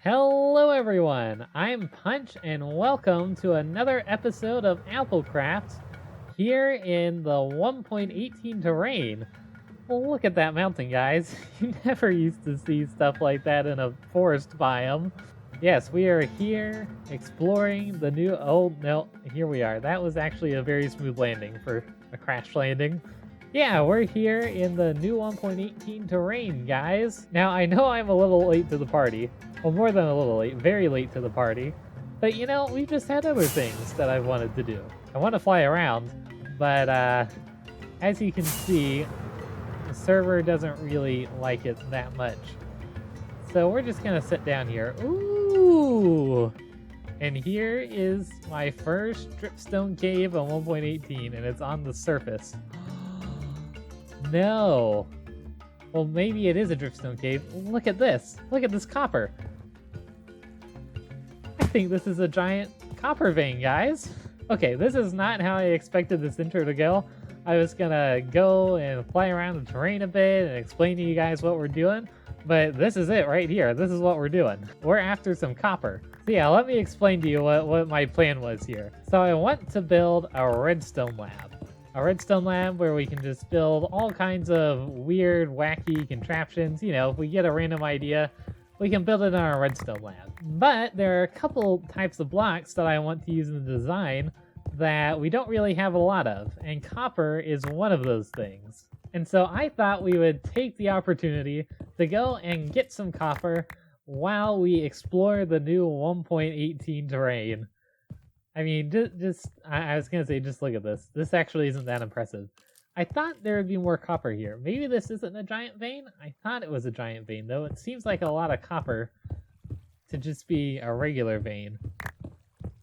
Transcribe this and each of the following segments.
Hello everyone, I'm Punch and welcome to another episode of Applecraft here in the 1.18 terrain. Well, look at that mountain, guys. You never used to see stuff like that in a forest biome. Yes, we are here exploring the new... Oh, no, here we are. That was actually a very smooth landing for a crash landing. Yeah, we're here in the new 1.18 terrain, guys. Now, I know I'm a little late to the party. Well, more than a little late, very late to the party. But you know, we've just had other things that I've wanted to do. I want to fly around, but as you can see, the server doesn't really like it that much. So we're just gonna sit down here. Ooh! And here is my first dripstone cave on 1.18, and it's on the surface. No. Well, maybe it is a dripstone cave. Look at this. Look at this copper. I think this is a giant copper vein, guys. Okay, this is not how I expected this intro to go. I was gonna go and fly around the terrain a bit and explain to you guys what we're doing, but this is it right here. This is what we're doing. We're after some copper. So yeah, let me explain to you what my plan was here. So I want to build a redstone lab. A redstone lab where we can just build all kinds of weird, wacky contraptions. You know, if we get a random idea, we can build it on our redstone lab. But there are a couple types of blocks that I want to use in the design that we don't really have a lot of, and copper is one of those things. And so I thought we would take the opportunity to go and get some copper while we explore the new 1.18 terrain. I mean, I was gonna say, just look at this. This actually isn't that impressive. I thought there would be more copper here. Maybe this isn't a giant vein? I thought it was a giant vein, though. It seems like a lot of copper to just be a regular vein.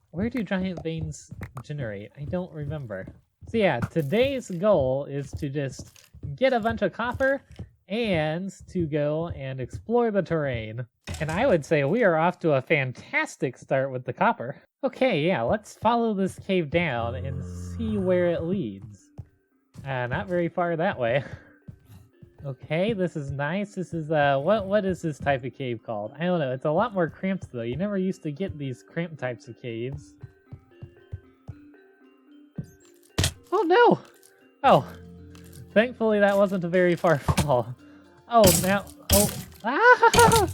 Where do giant veins generate? I don't remember. So yeah, today's goal is to just get a bunch of copper and to go and explore the terrain. And I would say we are off to a fantastic start with the copper. Okay, yeah, let's follow this cave down and see where it leads. Not very far that way. Okay, this is nice. This is, what is this type of cave called? I don't know. It's a lot more cramped, though. You never used to get these cramped types of caves. Oh, no! Oh, thankfully that wasn't a very far fall. Oh, now, oh, ah!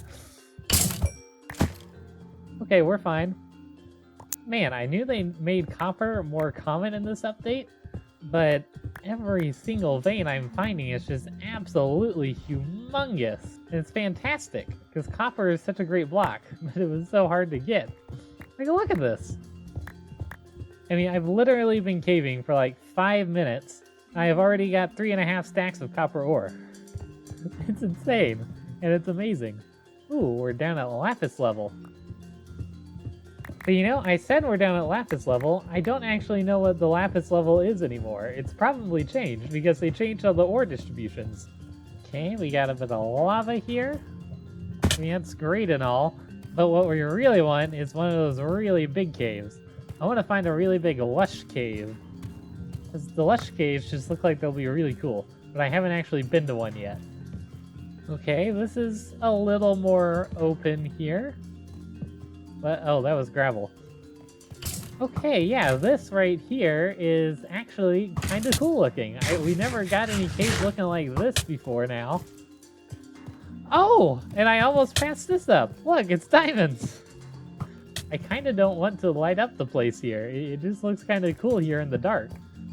Okay, we're fine. Man, I knew they made copper more common in this update, but every single vein I'm finding is just absolutely humongous. And it's fantastic, because copper is such a great block, but it was so hard to get. Like, look at this. I mean, I've literally been caving for like 5 minutes. I have already got 3.5 stacks of copper ore. It's insane, and it's amazing. Ooh, we're down at lapis level. But you know, I said we're down at lapis level. I don't actually know what the lapis level is anymore. It's probably changed because they changed all the ore distributions. Okay, we got a bit of lava here. I mean, that's great and all, but what we really want is one of those really big caves. I want to find a really big lush cave. Because the lush caves just look like they'll be really cool, but I haven't actually been to one yet. Okay, this is a little more open here. But, oh, that was gravel. Okay, yeah, this right here is actually kind of cool looking. We never got any caves looking like this before now. Oh, and I almost passed this up. Look, it's diamonds. I kind of don't want to light up the place here. It just looks kind of cool here in the dark.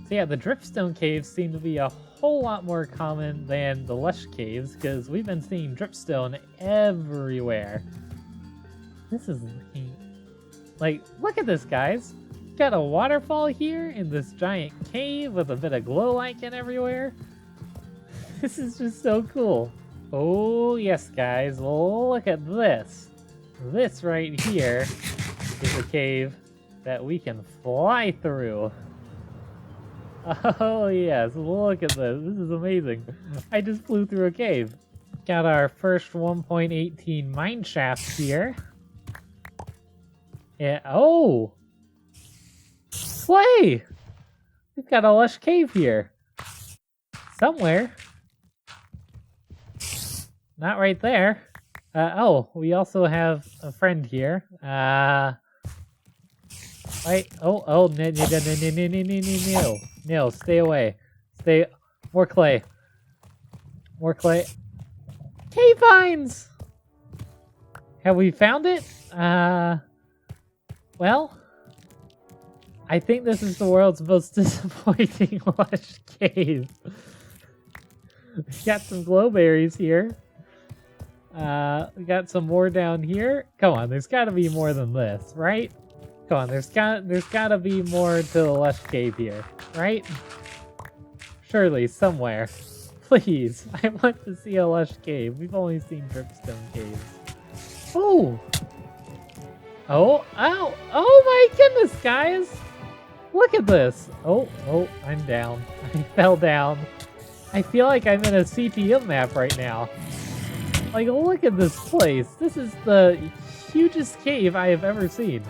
So yeah, the dripstone caves seem to be a whole lot more common than the lush caves, because we've been seeing dripstone everywhere. This is like, look at this, guys. Got a waterfall here in this giant cave with a bit of glow lichen everywhere. This is just so cool. Oh yes, guys, look at this. This right here is a cave that we can fly through. Oh yes, look at this. This is amazing. I just flew through a cave. Got our first 1.18 mine shaft here. Yeah. Oh! Slay! We've got a lush cave here. Somewhere. Not right there. Oh, we also have a friend here. Wait. Oh, no, stay away. Stay. More clay. More clay. Cave vines! Have we found it? Well, I think this is the world's most disappointing lush cave. We got some glowberries here. We got some more down here. Come on, there's gotta be more than this, right? Come on, there's gotta be more to the lush cave here, right? Surely, somewhere. Please, I want to see a lush cave. We've only seen dripstone caves. Oh! Oh, ow! Oh my goodness, guys! Look at this! Oh, I'm down. I fell down. I feel like I'm in a CTM map right now. Like, look at this place. This is the hugest cave I have ever seen.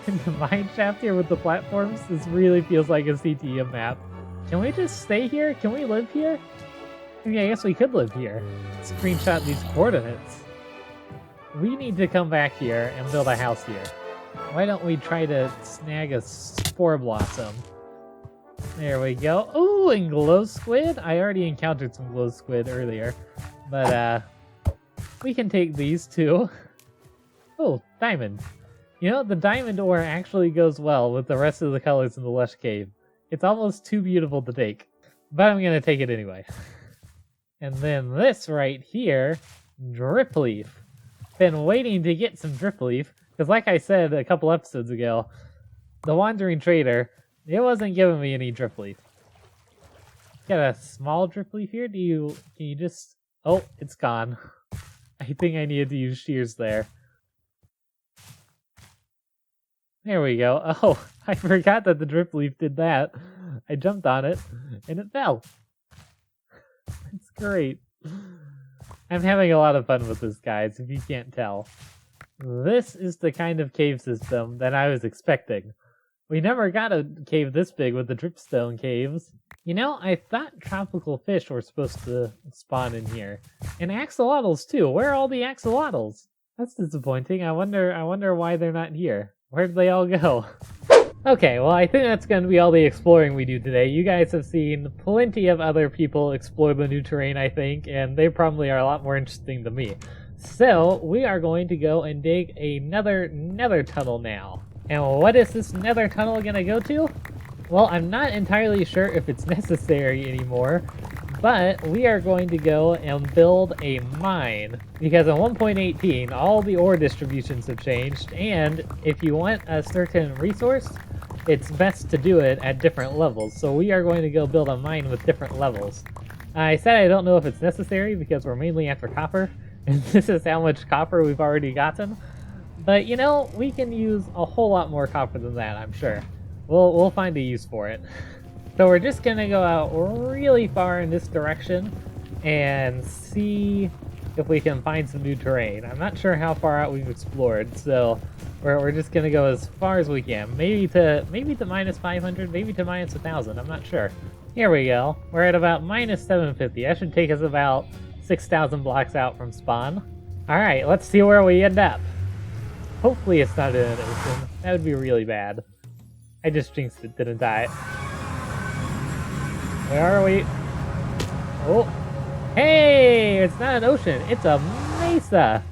And the mine shaft here with the platforms, this really feels like a CTM map. Can we just stay here? Can we live here? I mean, I guess we could live here. Screenshot these coordinates. We need to come back here and build a house here. Why don't we try to snag a spore blossom? There we go. Ooh, and glow squid? I already encountered some glow squid earlier. But, we can take these too. Oh, diamond. You know, the diamond ore actually goes well with the rest of the colors in the lush cave. It's almost too beautiful to take. But I'm gonna take it anyway. And then this right here, drip leaf. Been waiting to get some drip leaf, because like I said a couple episodes ago, the Wandering Trader, it wasn't giving me any drip leaf. Got a small drip leaf here? Can you just... Oh, it's gone. I think I needed to use shears there. There we go. Oh, I forgot that the drip leaf did that. I jumped on it, and it fell. It's great. I'm having a lot of fun with this, guys, if you can't tell. This is the kind of cave system that I was expecting. We never got a cave this big with the dripstone caves. You know, I thought tropical fish were supposed to spawn in here. And axolotls too. Where are all the axolotls? That's disappointing. I wonder why they're not here. Where'd they all go? Okay, well I think that's going to be all the exploring we do today. You guys have seen plenty of other people explore the new terrain, I think, and they probably are a lot more interesting than me. So, we are going to go and dig another nether tunnel now. And what is this nether tunnel going to go to? Well, I'm not entirely sure if it's necessary anymore, but we are going to go and build a mine. Because in 1.18, all the ore distributions have changed, and if you want a certain resource, it's best to do it at different levels. So we are going to go build a mine with different levels. I said I don't know if it's necessary because we're mainly after copper, and this is how much copper we've already gotten. But you know, we can use a whole lot more copper than that, I'm sure. We'll find a use for it. So we're just gonna go out really far in this direction and see if we can find some new terrain. I'm not sure how far out we've explored, so we're just gonna go as far as we can. Maybe to minus 500, maybe to minus 1,000, I'm not sure. Here we go. We're at about minus 750. That should take us about 6,000 blocks out from spawn. Alright, let's see where we end up. Hopefully it's not in an ocean. That would be really bad. I just jinxed it, didn't I? Where are we? Oh! Hey! It's not an ocean, it's a mesa!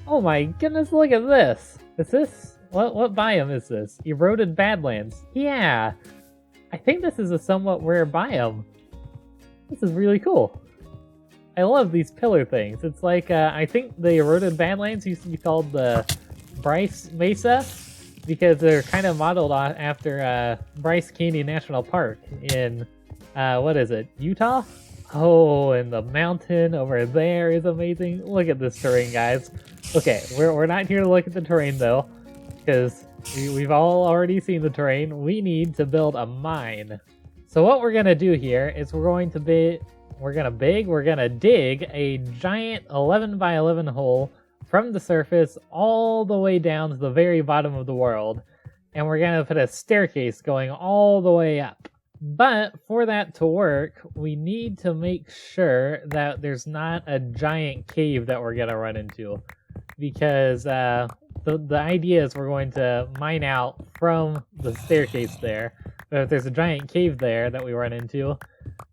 Oh my goodness, look at this! Is this... What biome is this? Eroded Badlands. Yeah! I think this is a somewhat rare biome. This is really cool. I love these pillar things. It's like, I think the Eroded Badlands used to be called the Bryce Mesa, because they're kind of modeled after Bryce Canyon National Park in, what is it, Utah? Oh, and the mountain over there is amazing. Look at this terrain, guys. Okay, we're not here to look at the terrain, though, because we've all already seen the terrain. We need to build a mine. So what we're going to do here is we're going to dig a giant 11 by 11 hole from the surface all the way down to the very bottom of the world. And we're going to put a staircase going all the way up. But for that to work, we need to make sure that there's not a giant cave that we're gonna run into, because the idea is we're going to mine out from the staircase there. But if there's a giant cave there that we run into,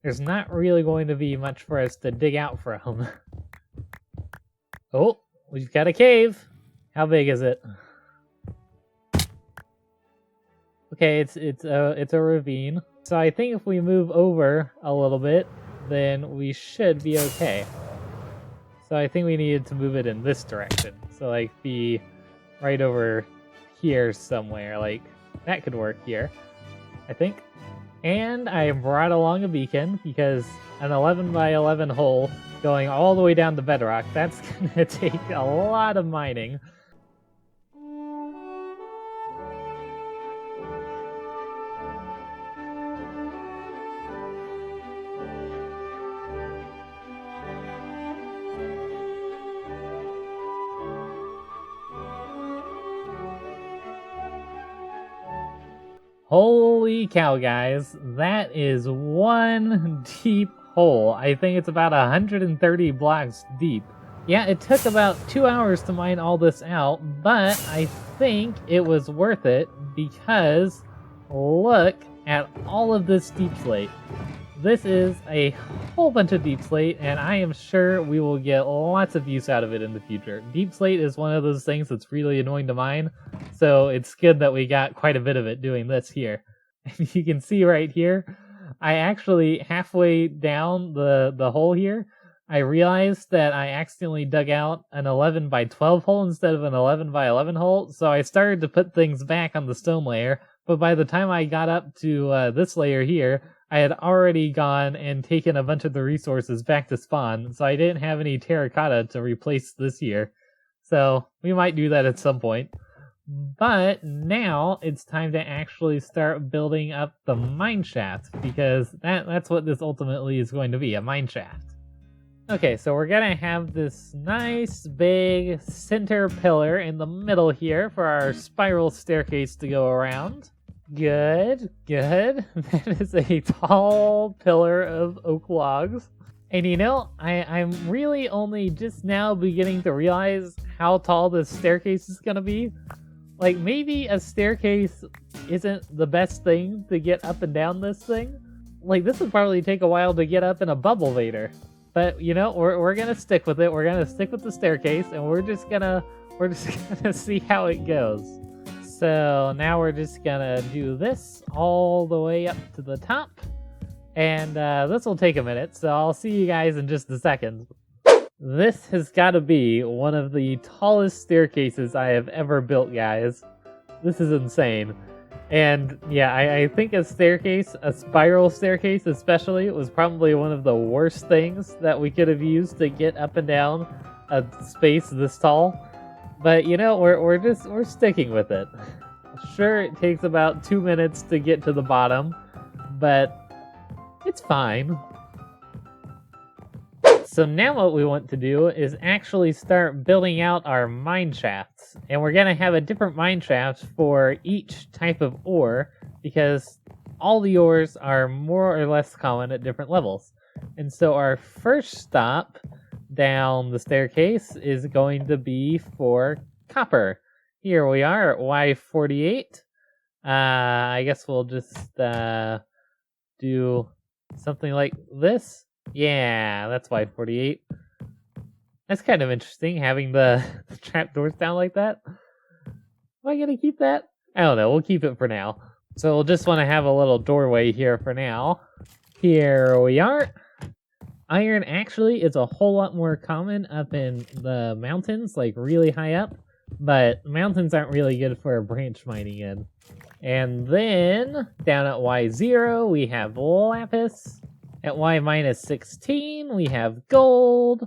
there's not really going to be much for us to dig out from. Oh, we've got a cave. How big is it? Okay, it's a ravine. So I think if we move over a little bit, then we should be okay. So I think we needed to move it in this direction. So like be right over here somewhere. Like that could work here, I think. And I brought along a beacon because an 11 by 11 hole going all the way down to bedrock, that's gonna take a lot of mining. Holy cow, guys, that is one deep hole. I think it's about 130 blocks deep. Yeah, it took about 2 hours to mine all this out, but I think it was worth it because look at all of this deep slate. This is a whole bunch of deep slate, and I am sure we will get lots of use out of it in the future. Deep slate is one of those things that's really annoying to mine, so it's good that we got quite a bit of it doing this here. And you can see right here, I actually, halfway down the hole here, I realized that I accidentally dug out an 11 by 12 hole instead of an 11 by 11 hole, so I started to put things back on the stone layer, but by the time I got up to this layer here, I had already gone and taken a bunch of the resources back to spawn, so I didn't have any terracotta to replace this year. So we might do that at some point. But now it's time to actually start building up the mine shaft, because that's what this ultimately is going to be, a mine shaft. Okay, so we're gonna have this nice big center pillar in the middle here for our spiral staircase to go around. Good, good. That is a tall pillar of oak logs. And you know, I'm really only just now beginning to realize how tall this staircase is gonna be. Like, maybe a staircase isn't the best thing to get up and down this thing. Like, this would probably take a while to get up in a bubble vader. But, you know, we're gonna stick with it. We're gonna stick with the staircase, and we're just gonna see how it goes. So now we're just gonna do this all the way up to the top. And this will take a minute, so I'll see you guys in just a second. This has got to be one of the tallest staircases I have ever built, guys. This is insane. And yeah, I think a staircase, a spiral staircase especially, was probably one of the worst things that we could have used to get up and down a space this tall. But you know, we're sticking with it. Sure, it takes about 2 minutes to get to the bottom, but it's fine. So now what we want to do is actually start building out our mine shafts. And we're going to have a different mine shaft for each type of ore, because all the ores are more or less common at different levels. And so our first stop down the staircase is going to be for copper. Here we are at Y48. I guess we'll just do something like this. Yeah, that's Y48. That's kind of interesting, having the trapdoors down like that. Am I gonna keep that? I don't know, we'll keep it for now. So we'll just want to have a little doorway here for now. Here we are. Iron actually is a whole lot more common up in the mountains, like really high up. But mountains aren't really good for branch mining in. And then, down at Y0, we have lapis. At Y-16, we have gold.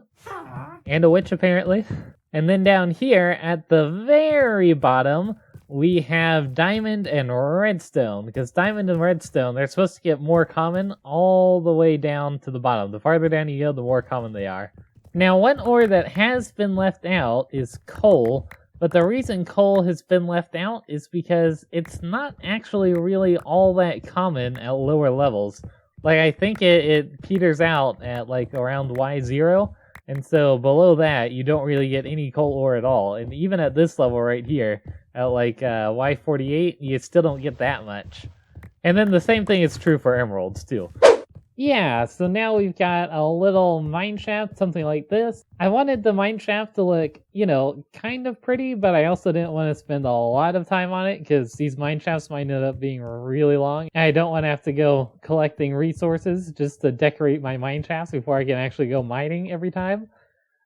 And a witch, apparently. And then down here, at the very bottom, we have diamond and redstone. Because diamond and redstone, they're supposed to get more common all the way down to the bottom. The farther down you go, the more common they are. Now, one ore that has been left out is coal. But the reason coal has been left out is because it's not actually really all that common at lower levels. Like, I think it peters out at like around Y0, and so below that you don't really get any coal ore at all. And even at this level right here, at like Y48, you still don't get that much. And then the same thing is true for emeralds too. Yeah, so now we've got a little mine shaft, something like this. I wanted the mine shaft to look, you know, kind of pretty, but I also didn't want to spend a lot of time on it because these mine shafts might end up being really long. And I don't want to have to go collecting resources just to decorate my mine shafts before I can actually go mining every time.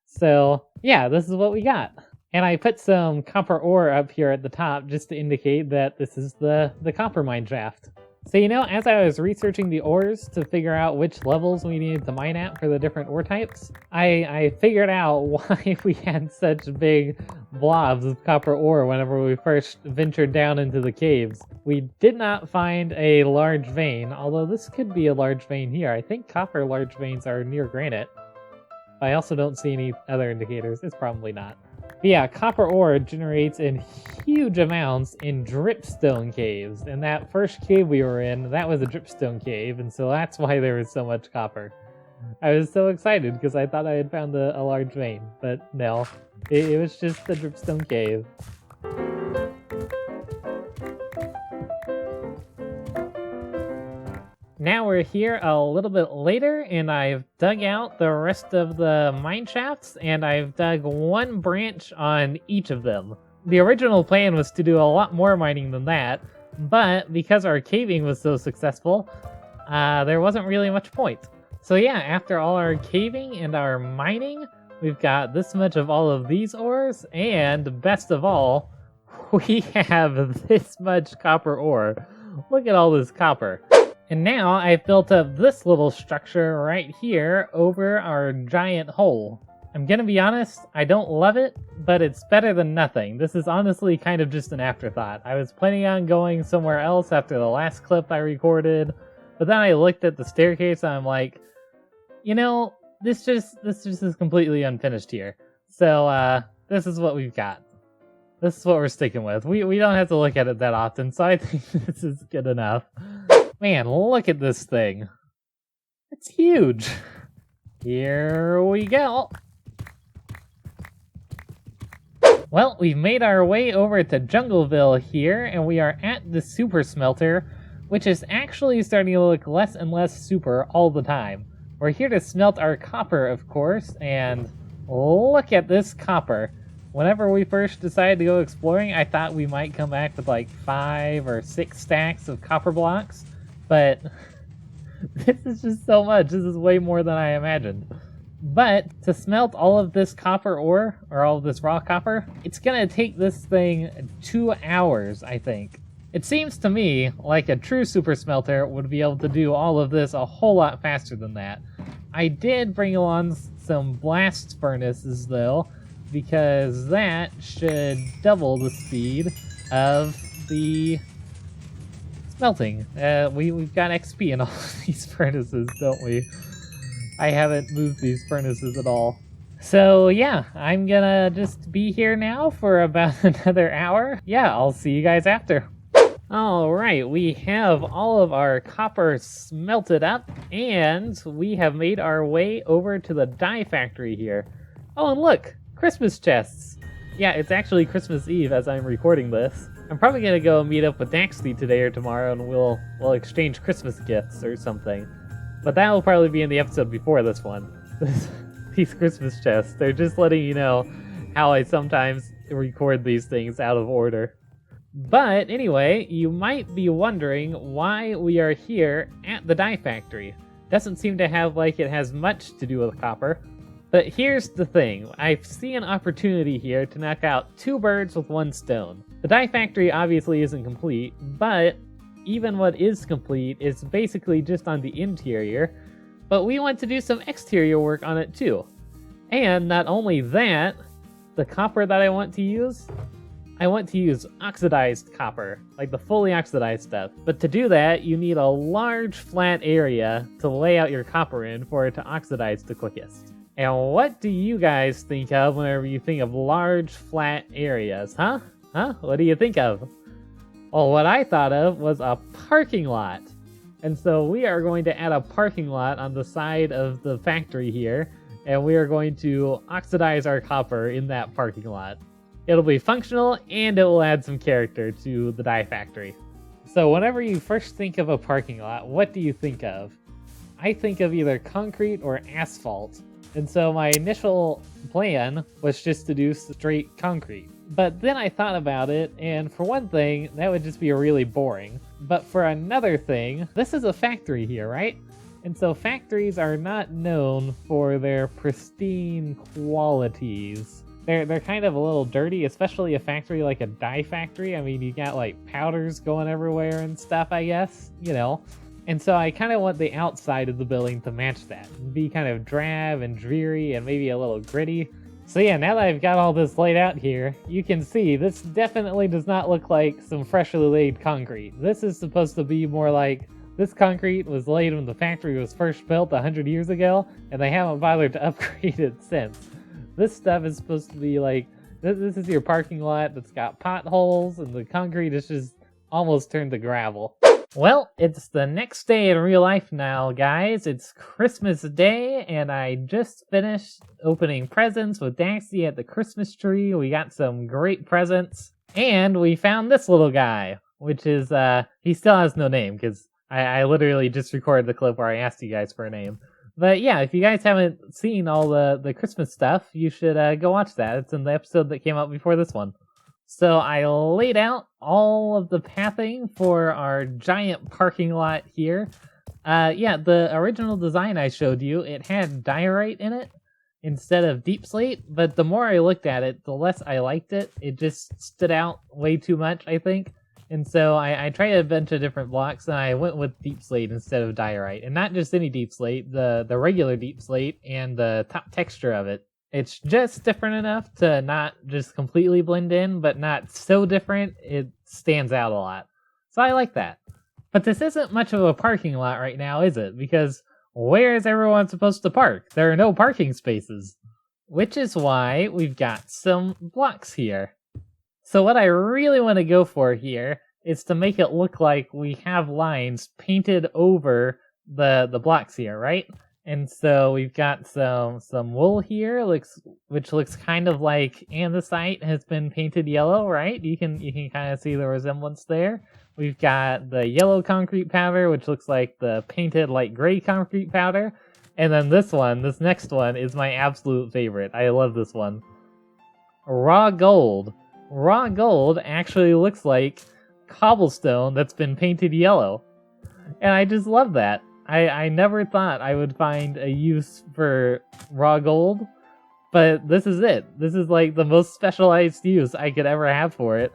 So yeah, this is what we got. And I put some copper ore up here at the top just to indicate that this is the copper mine shaft. So, you know, as I was researching the ores to figure out which levels we needed to mine at for the different ore types, I figured out why we had such big blobs of copper ore whenever we first ventured down into the caves. We did not find a large vein, although this could be a large vein here. I think copper large veins are near granite. I also don't see any other indicators. It's probably not. But yeah, copper ore generates in huge amounts in dripstone caves. And that first cave we were in, that was a dripstone cave, and so that's why there was so much copper. I was so excited because I thought I had found a large vein, but no, it was just a dripstone cave. Now we're here a little bit later, and I've dug out the rest of the mine shafts, and I've dug one branch on each of them. The original plan was to do a lot more mining than that, but because our caving was so successful, there wasn't really much point. So yeah, after all our caving and our mining, we've got this much of all of these ores, and best of all, we have this much copper ore. Look at all this copper. And now I've built up this little structure right here over our giant hole. I'm gonna be honest, I don't love it, but it's better than nothing. This is honestly kind of just an afterthought. I was planning on going somewhere else after the last clip I recorded, but then I looked at the staircase and I'm like, you know, this just is completely unfinished here. So this is what we've got. This is what we're sticking with. We don't have to look at it that often, so I think this is good enough. Man, look at this thing. It's huge. Here we go. Well, we've made our way over to Jungleville here, and we are at the super smelter, which is actually starting to look less and less super all the time. We're here to smelt our copper, of course, and look at this copper. Whenever we first decided to go exploring, I thought we might come back with like 5 or 6 stacks of copper blocks. But this is just so much. This is way more than I imagined. But to smelt all of this copper ore, or all of this raw copper, it's gonna take this thing 2 hours, I think. It seems to me like a true super smelter would be able to do all of this a whole lot faster than that. I did bring along some blast furnaces though, because that should double the speed of the smelting. We've got XP in all of these furnaces, don't we? I haven't moved these furnaces at all. So yeah, I'm gonna just be here now for about another hour. Yeah, I'll see you guys after. Alright, we have all of our copper smelted up, and we have made our way over to the dye factory here. Oh, and look! Christmas chests! Yeah, it's actually Christmas Eve as I'm recording this. I'm probably gonna go meet up with Daxley today or tomorrow, and we'll exchange Christmas gifts or something. But that will probably be in the episode before this one. These Christmas chests, they're just letting you know how I sometimes record these things out of order. But anyway, you might be wondering why we are here at the dye factory. Doesn't seem to have like it has much to do with copper. But here's the thing, I see an opportunity here to knock out 2 birds with 1 stone. The dye factory obviously isn't complete, but even what is complete is basically just on the interior, but we want to do some exterior work on it too. And not only that, the copper that I want to use oxidized copper, like the fully oxidized stuff. But to do that, you need a large flat area to lay out your copper in for it to oxidize the quickest. And what do you guys think of whenever you think of large, flat areas, huh? Huh? What do you think of? Well, what I thought of was a parking lot. And so we are going to add a parking lot on the side of the factory here, and we are going to oxidize our copper in that parking lot. It'll be functional, and it will add some character to the dye factory. So whenever you first think of a parking lot, what do you think of? I think of either concrete or asphalt. And so my initial plan was just to do straight concrete. But then I thought about it, and for one thing, that would just be really boring. But for another thing, this is a factory here, right? And so factories are not known for their pristine qualities. They're kind of a little dirty, especially a factory like a dye factory. I mean, you got like powders going everywhere and stuff, I guess, you know. And so I kind of want the outside of the building to match that. Be kind of drab and dreary and maybe a little gritty. So yeah, now that I've got all this laid out here, you can see this definitely does not look like some freshly laid concrete. This is supposed to be more like this concrete was laid when the factory was first built 100 years ago, and they haven't bothered to upgrade it since. This stuff is supposed to be like, this is your parking lot that's got potholes, and the concrete is just almost turned to gravel. Well, it's the next day in real life now, guys. It's Christmas Day, and I just finished opening presents with Daxie at the Christmas tree. We got some great presents, and we found this little guy, which is, he still has no name, because I literally just recorded the clip where I asked you guys for a name. But yeah, if you guys haven't seen all the Christmas stuff, you should go watch that. It's in the episode that came out before this one. So I laid out all of the pathing for our giant parking lot here. Yeah, the original design I showed you, it had diorite in it instead of deep slate, but the more I looked at it, the less I liked it. It just stood out way too much, I think. And so I tried a bunch of different blocks, and I went with deep slate instead of diorite. And not just any deep slate, the regular deep slate and the top texture of it. It's just different enough to not just completely blend in, but not so different it stands out a lot. So I like that. But this isn't much of a parking lot right now, is it? Because where is everyone supposed to park? There are no parking spaces. Which is why we've got some blocks here. So what I really want to go for here is to make it look like we have lines painted over the blocks here, right? And so we've got some wool here, which looks kind of like andesite has been painted yellow, right? You can kind of see the resemblance there. We've got the yellow concrete powder, which looks like the painted light gray concrete powder. And then this next one is my absolute favorite. I love this one. Raw gold. Raw gold actually looks like cobblestone that's been painted yellow. And I just love that. I never thought I would find a use for raw gold, but this is it. This is like the most specialized use I could ever have for it,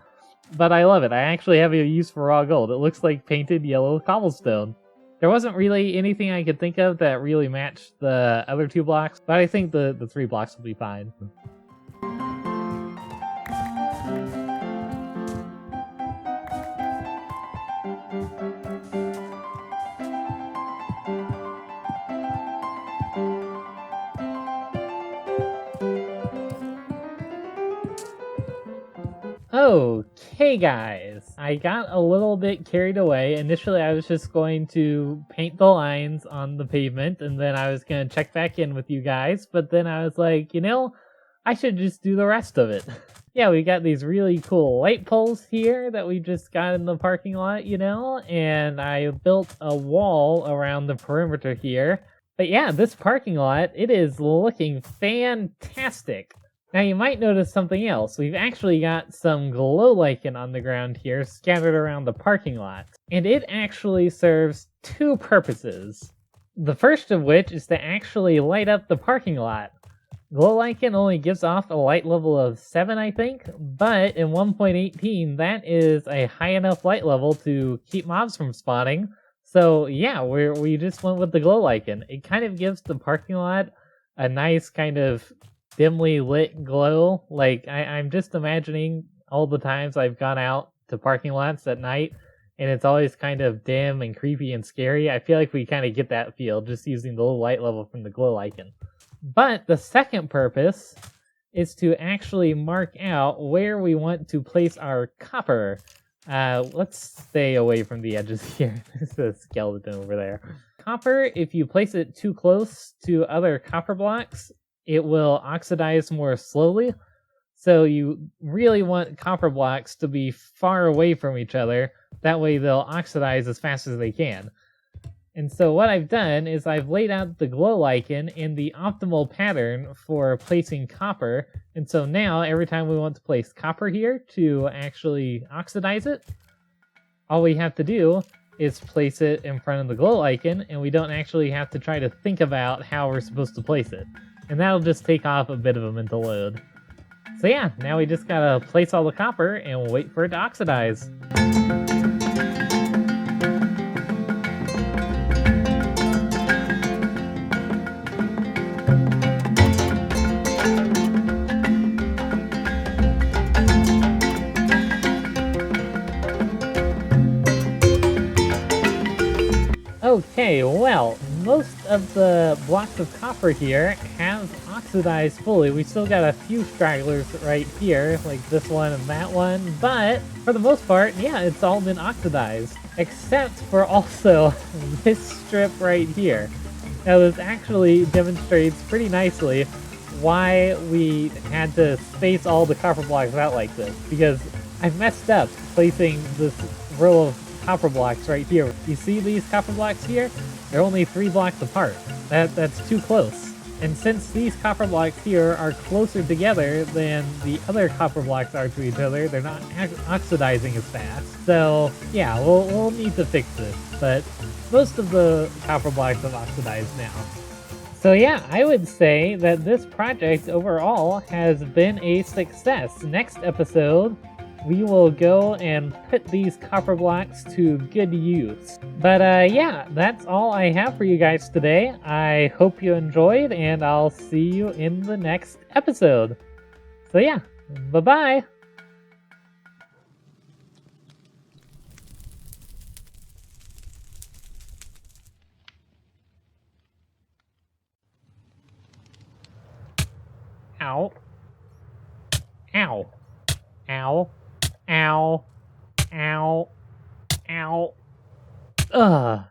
but I love it. I actually have a use for raw gold. It looks like painted yellow cobblestone. There wasn't really anything I could think of that really matched the other two blocks, but I think the 3 blocks will be fine. Okay guys, I got a little bit carried away. Initially I was just going to paint the lines on the pavement, and then I was going to check back in with you guys, but then I was like, you know, I should just do the rest of it. Yeah, we got these really cool light poles here that we just got in the parking lot, you know, and I built a wall around the perimeter here. But yeah, this parking lot, it is looking fantastic. Now you might notice something else. We've actually got some glow lichen on the ground here scattered around the parking lot. And it actually serves 2 purposes. The first of which is to actually light up the parking lot. Glow lichen only gives off a light level of 7, I think, but in 1.18 that is a high enough light level to keep mobs from spawning. So yeah, we just went with the glow lichen. It kind of gives the parking lot a nice kind of dimly lit glow. Like I'm just imagining all the times I've gone out to parking lots at night and it's always kind of dim and creepy and scary. I feel like we kind of get that feel just using the little light level from the glow lichen. But the second purpose is to actually mark out where we want to place our copper. Let's stay away from the edges here. There's a skeleton over there. Copper, if you place it too close to other copper blocks, it will oxidize more slowly. So you really want copper blocks to be far away from each other. That way they'll oxidize as fast as they can. And so what I've done is I've laid out the glow lichen in the optimal pattern for placing copper. And so now every time we want to place copper here to actually oxidize it, all we have to do is place it in front of the glow lichen, and we don't actually have to try to think about how we're supposed to place it. And that'll just take off a bit of a mental load. So yeah, now we just gotta place all the copper and wait for it to oxidize. Okay, well, most of the blocks of copper here have oxidized fully. We still got a few stragglers right here, like this one and that one, but for the most part, yeah, it's all been oxidized. Except for also this strip right here. Now this actually demonstrates pretty nicely why we had to space all the copper blocks out like this, because I messed up placing this row of copper blocks right here. You see these copper blocks here? They're only 3 blocks apart. That's too close. And since these copper blocks here are closer together than the other copper blocks are to each other, they're not oxidizing as fast. So yeah, we'll need to fix this, but most of the copper blocks have oxidized now. So yeah, I would say that this project overall has been a success. Next episode, we will go and put these copper blocks to good use. But yeah, that's all I have for you guys today. I hope you enjoyed, and I'll see you in the next episode. So yeah, bye-bye! Ow. Ow. Ow. Ow. Ow. Ow. Ugh.